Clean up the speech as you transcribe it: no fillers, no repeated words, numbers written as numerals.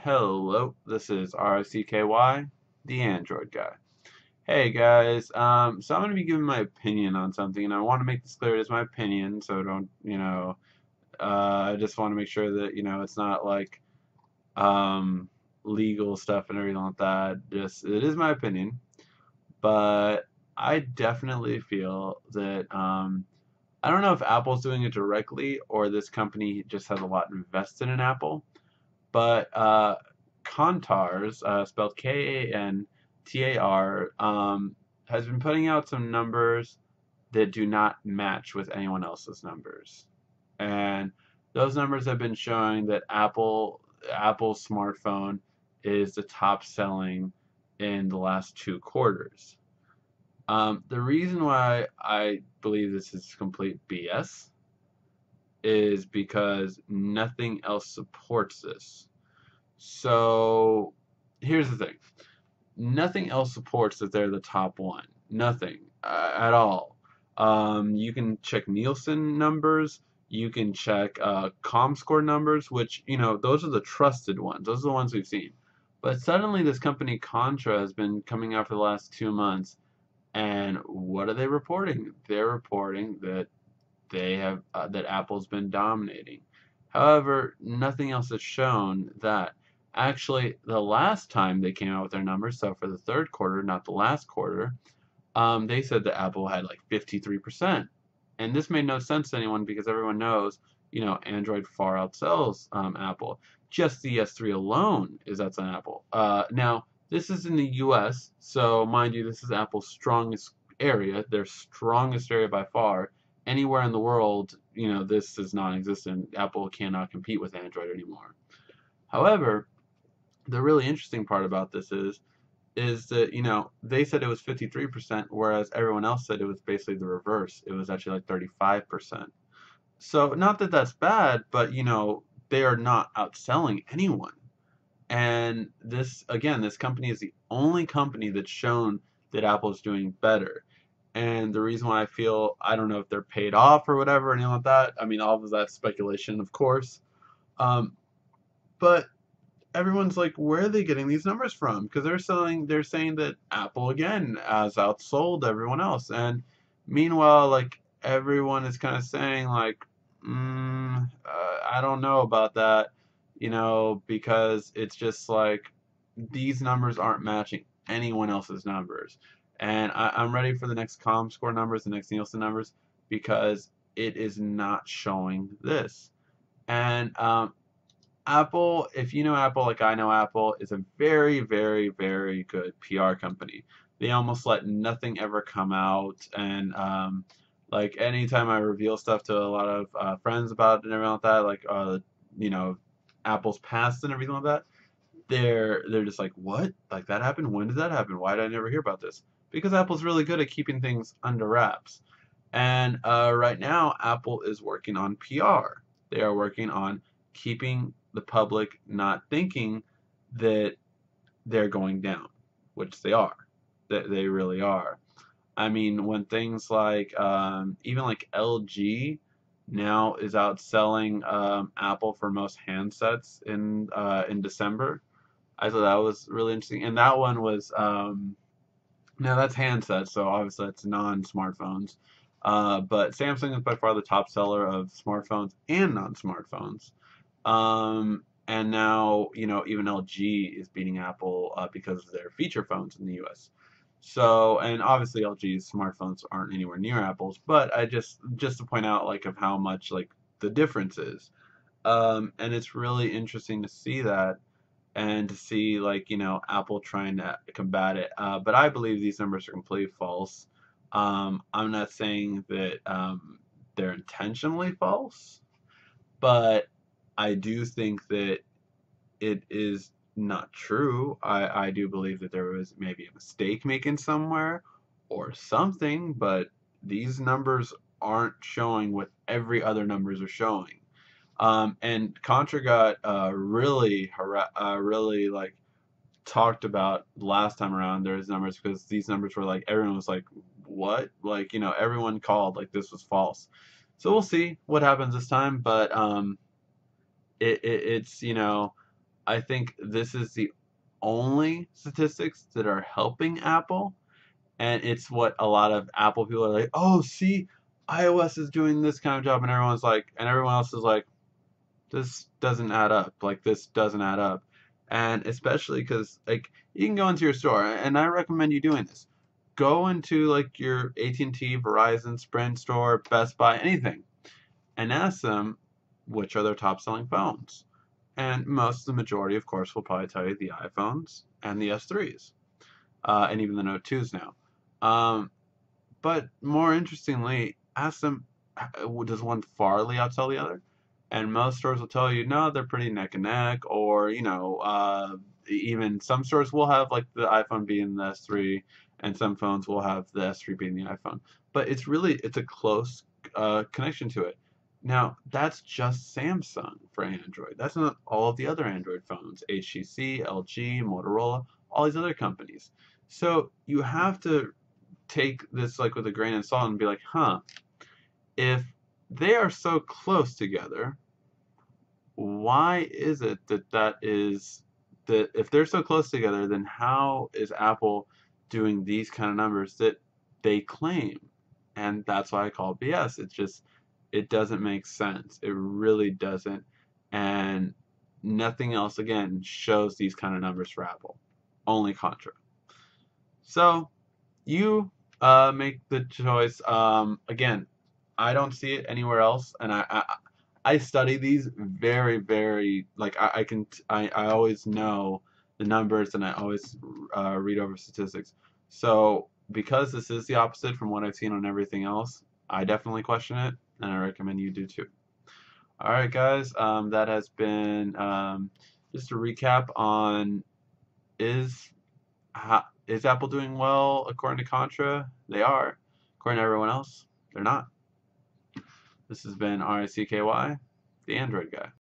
Hello, this is RCKY, the Android guy. Hey guys, so I'm gonna be giving my opinion on something, and I want to make this clear. It is my opinion, so don't, I just want to make sure that it's not like um, legal stuff and everything like that. Just it is my opinion, but I definitely feel that I don't know if Apple's doing it directly or this company just has a lot invested in Apple. But Kantars, spelled Kantar, has been putting out some numbers that do not match with anyone else's numbers. And those numbers have been showing that Apple's smartphone is the top selling in the last 2 quarters. The reason why I believe this is complete BS is because nothing else supports this. So here's the thing. Nothing else supports that they're the top one. Nothing at all. You can check Nielsen numbers. You can check ComScore numbers, which, those are the trusted ones. Those are the ones we've seen. But suddenly this company Contra has been coming out for the last 2 months. And what are they reporting? They're reporting that that Apple's been dominating. However, nothing else has shown that. Actually, the last time they came out with their numbers, so for the third quarter, not the last quarter, they said that Apple had like 53%. And this made no sense to anyone because everyone knows, Android far outsells Apple. Just the S3 alone is outside Apple. Now, this is in the US, so mind you, this is Apple's strongest area, their strongest area by far. Anywhere in the world, this is non-existent. Apple cannot compete with Android anymore. However, the really interesting part about this is that they said it was 53%, whereas everyone else said it was basically the reverse. It was actually like 35%. So not that that's bad, but they are not outselling anyone. And this again, this company is the only company that's shown that Apple's doing better. And the reason why I don't know if they're paid off or whatever, or anything like that. I mean, all of that's speculation, of course. Um, but everyone's like, where are they getting these numbers from? Because they're saying that Apple again has outsold everyone else, and meanwhile, like everyone is kind of saying like, I don't know about that, because it's just like these numbers aren't matching anyone else's numbers, and I'm ready for the next ComScore numbers, the next Nielsen numbers, because it is not showing this, and Apple, if you know Apple like I know Apple, is a very, very, very good PR company. They almost let nothing ever come out, and like anytime I reveal stuff to a lot of friends about it and everything like that, like you know, Apple's past and everything like that, they're just like, what? Like that happened? When did that happen? Why did I never hear about this? Because Apple's really good at keeping things under wraps. And right now, Apple is working on PR. They are working on keeping the public not thinking that they're going down, which they are. That they really are. I mean, when things like even like LG now is outselling Apple for most handsets in December. I thought that was really interesting, and that one was now that's handsets, so obviously that's non-smartphones. But Samsung is by far the top seller of smartphones and non-smartphones. And now, even LG is beating Apple because of their feature phones in the US. So, and obviously LG's smartphones aren't anywhere near Apple's, but I just to point out like of how much like the difference is. And it's really interesting to see that and to see like Apple trying to combat it. But I believe these numbers are completely false. I'm not saying that they're intentionally false, but I do think that it is not true. I do believe that there was maybe a mistake making somewhere or something, but these numbers aren't showing what every other numbers are showing. And Contra got really like talked about last time around there's numbers because these numbers were like everyone was like what, like everyone called like this was false. So we'll see what happens this time, but it's I think this is the only statistics that are helping Apple, and it's what a lot of Apple people are like, oh, see, iOS is doing this kind of job, and everyone's like, and everyone else is like, this doesn't add up. Like, this doesn't add up. And especially because, like, you can go into your store, and I recommend you doing this. Go into, like, your AT&T, Verizon, Sprint store, Best Buy, anything, and ask them which are their top selling phones. And the majority, of course, will probably tell you the iPhones and the S3s, and even the Note 2s now. Um, but more interestingly, ask them, does one farly outsell the other? And most stores will tell you, no, they're pretty neck and neck, or, even some stores will have like the iPhone being the S3, and some phones will have the S3 being the iPhone. But it's a close connection to it. Now, that's just Samsung for Android. That's not all of the other Android phones, HTC, LG, Motorola, all these other companies. So you have to take this like with a grain of salt and be like, huh, if they are so close together, why is it that if they're so close together, then how is Apple doing these kind of numbers that they claim? And that's why I call it BS. It doesn't make sense. It really doesn't. And nothing else, again, shows these kind of numbers for Apple. Only Contra. So you make the choice. Again, I don't see it anywhere else, and I study these very, very, like I always know the numbers, and I always read over statistics. So because this is the opposite from what I've seen on everything else, I definitely question it, and I recommend you do too. All right, guys, that has been just a recap on is is Apple doing well according to Contra? They are. According to everyone else, they're not. This has been RICKY, the Android guy.